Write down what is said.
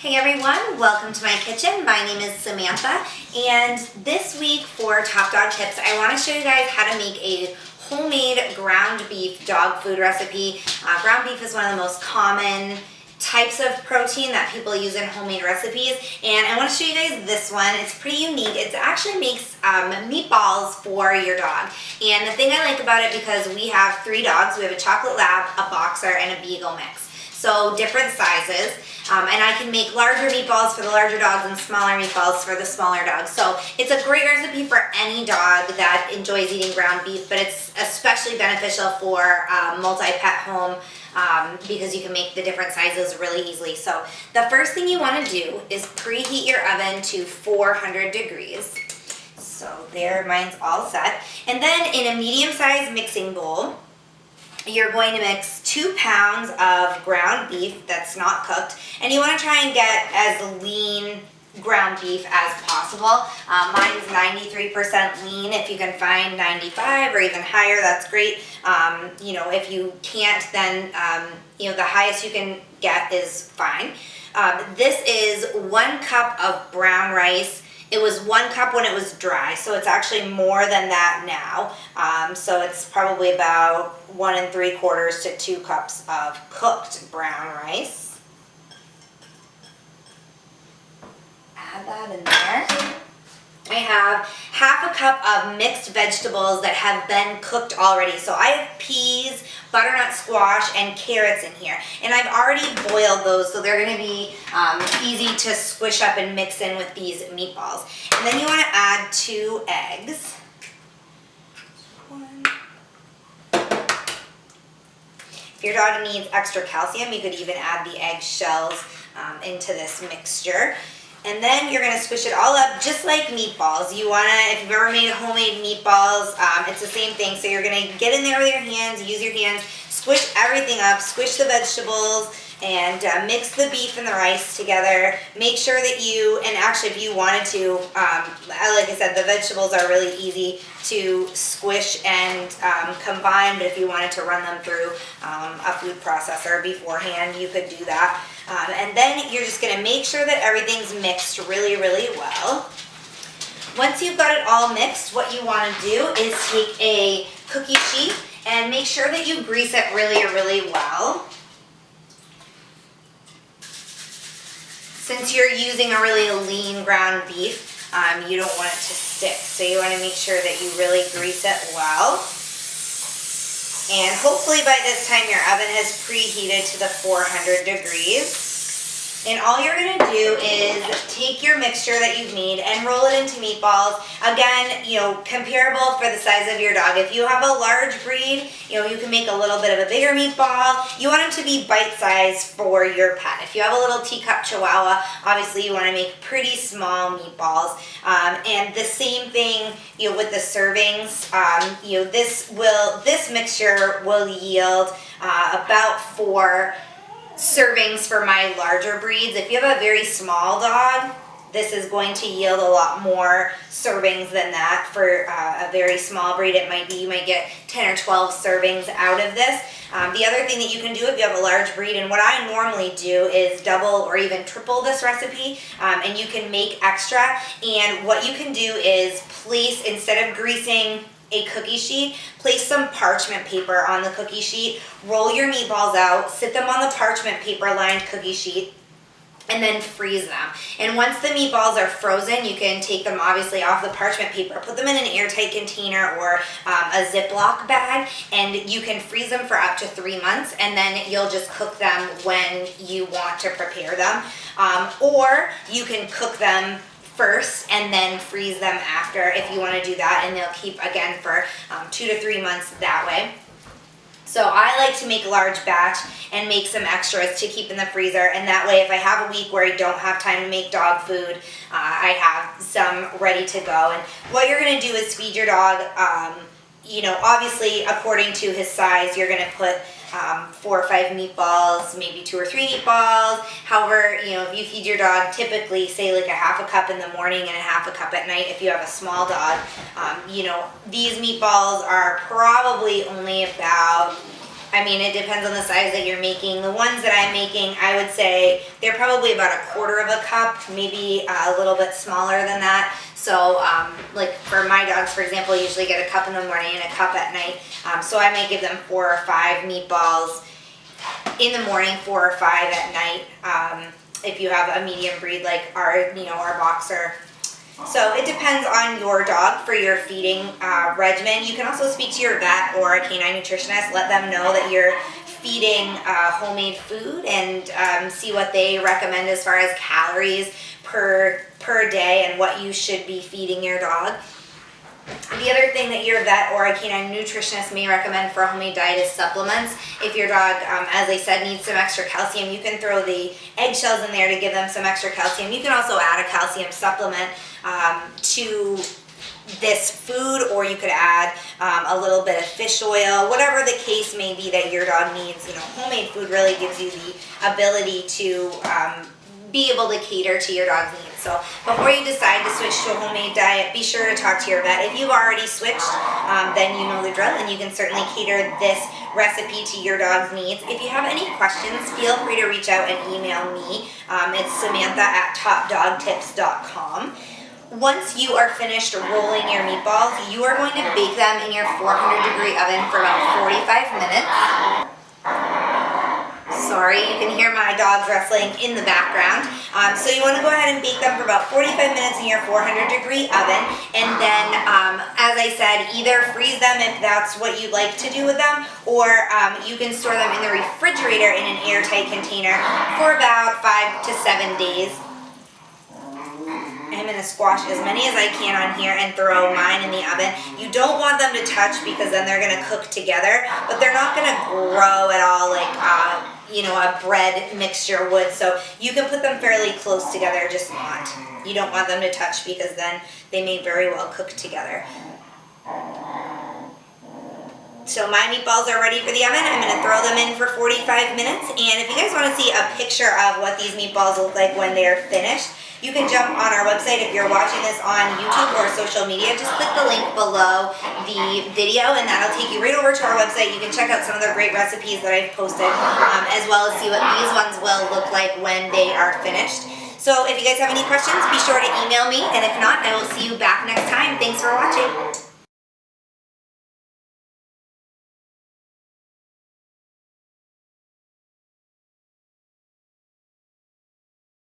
Hey everyone, welcome to my kitchen. My name is Samantha, and this week for Top Dog Tips, I want to show you guys how to make a homemade ground beef dog food recipe. Ground beef is one of the most common types of protein that people use in homemade recipes, and I want to show you guys this one. It's pretty unique. It actually makes meatballs for your dog, and the thing I like about it, because we have 3 dogs, we have a chocolate lab, a boxer, and a beagle mix. So different sizes, and I can make larger meatballs for the larger dogs and smaller meatballs for the smaller dogs. So it's a great recipe for any dog that enjoys eating ground beef, but it's especially beneficial for multi-pet home because you can make the different sizes really easily. So the first thing you want to do is preheat your oven to 400 degrees. So there, mine's all set. And then in a medium-sized mixing bowl, you're going to mix 2 pounds of ground beef that's not cooked, and you want to try and get as lean ground beef as possible. Mine's 93% lean. If you can find 95 or even higher, that's great. If you can't, then the highest you can get is fine. This is 1 cup of brown rice. It was 1 cup when it was dry, so it's actually more than that now. So it's probably about 1 3/4 to 2 cups of cooked brown rice. Add that in there. I have half a cup of mixed vegetables that have been cooked already. So I have peas, butternut squash, and carrots in here. And I've already boiled those, so they're going to be easy to squish up and mix in with these meatballs. And then you want to add 2 eggs. If your dog needs extra calcium, you could even add the egg shells into this mixture. And then you're going to squish it all up just like meatballs. You want to, if you've ever made homemade meatballs, it's the same thing. So you're going to get in there with your hands, use your hands, squish everything up, squish the vegetables, and mix the beef and the rice together. Make sure that and actually if you wanted to, like I said, the vegetables are really easy to squish and combine, but if you wanted to run them through a food processor beforehand, you could do that. And then you're just going to make sure that everything's mixed really, really well. Once you've got it all mixed, what you want to do is take a cookie sheet and make sure that you grease it really, really well. Since you're using a really lean ground beef, you don't want it to stick. So you want to make sure that you really grease it well. And hopefully by this time your oven has preheated to the 400 degrees. And all you're going to do is take your mixture that you've made and roll it into meatballs. Again, comparable for the size of your dog. If you have a large breed, you can make a little bit of a bigger meatball. You want them to be bite-sized for your pet. If you have a little teacup chihuahua, obviously you want to make pretty small meatballs. And the same thing, with the servings. This mixture will yield about 4 servings for my larger breeds. If you have a very small dog, this is going to yield a lot more servings than that. For a very small breed, you might get 10 or 12 servings out of this. The other thing that you can do if you have a large breed, and what I normally do is double or even triple this recipe, and you can make extra. And what you can do is place, instead of greasing a cookie sheet, place some parchment paper on the cookie sheet, roll your meatballs out, sit them on the parchment paper lined cookie sheet, and then freeze them. And once the meatballs are frozen, you can take them obviously off the parchment paper, put them in an airtight container or a Ziploc bag, and you can freeze them for up to 3 months, and then you'll just cook them when you want to prepare them. Or you can cook them first and then freeze them after if you want to do that, and they'll keep again for 2 to 3 months that way. So I like to make a large batch and make some extras to keep in the freezer, and that way if I have a week where I don't have time to make dog food, I have some ready to go. And what you're going to do is feed your dog, obviously according to his size, you're going to put 4 or 5 meatballs, maybe 2 or 3 meatballs. However, if you feed your dog typically, say like a half a cup in the morning and a half a cup at night, if you have a small dog, these meatballs are probably only about I mean, it depends on the size that you're making. The ones that I'm making, I would say they're probably about 1/4 of a cup, maybe a little bit smaller than that. So, like for my dogs, for example, I usually get a cup in the morning and a cup at night. So I might give them 4 or 5 meatballs in the morning, 4 or 5 at night. If you have a medium breed like our boxer. So it depends on your dog for your feeding regimen. You can also speak to your vet or a canine nutritionist. Let them know that you're feeding homemade food and see what they recommend as far as calories per day and what you should be feeding your dog. The other thing that your vet or a canine nutritionist may recommend for a homemade diet is supplements. If your dog, as I said, needs some extra calcium, you can throw the eggshells in there to give them some extra calcium. You can also add a calcium supplement to this food, or you could add a little bit of fish oil, whatever the case may be that your dog needs. Homemade food really gives you the ability to be able to cater to your dog's needs. So before you decide to switch to a homemade diet, be sure to talk to your vet. If you've already switched, then you know the drill, and you can certainly cater this recipe to your dog's needs. If you have any questions, feel free to reach out and email me. It's Samantha@topdogtips.com. Once you are finished rolling your meatballs, you are going to bake them in your 400-degree oven for about 45 minutes. Sorry, you can hear my dogs wrestling in the background. So you want to go ahead and bake them for about 45 minutes in your 400-degree oven. And then, as I said, either freeze them if that's what you'd like to do with them, or you can store them in the refrigerator in an airtight container for about 5 to 7 days. I'm going to squash as many as I can on here and throw mine in the oven. You don't want them to touch because then they're going to cook together, but they're not going to grow at all like a bread mixture would. So you can put them fairly close together, just not. You don't want them to touch because then they may very well cook together. So my meatballs are ready for the oven. I'm going to throw them in for 45 minutes. And if you guys want to see a picture of what these meatballs look like when they're finished, you can jump on our website. If you're watching this on YouTube or social media, just click the link below the video and that'll take you right over to our website. You can check out some of the great recipes that I've posted, as well as see what these ones will look like when they are finished. So if you guys have any questions, be sure to email me. And if not, I will see you back next time. Thanks for watching.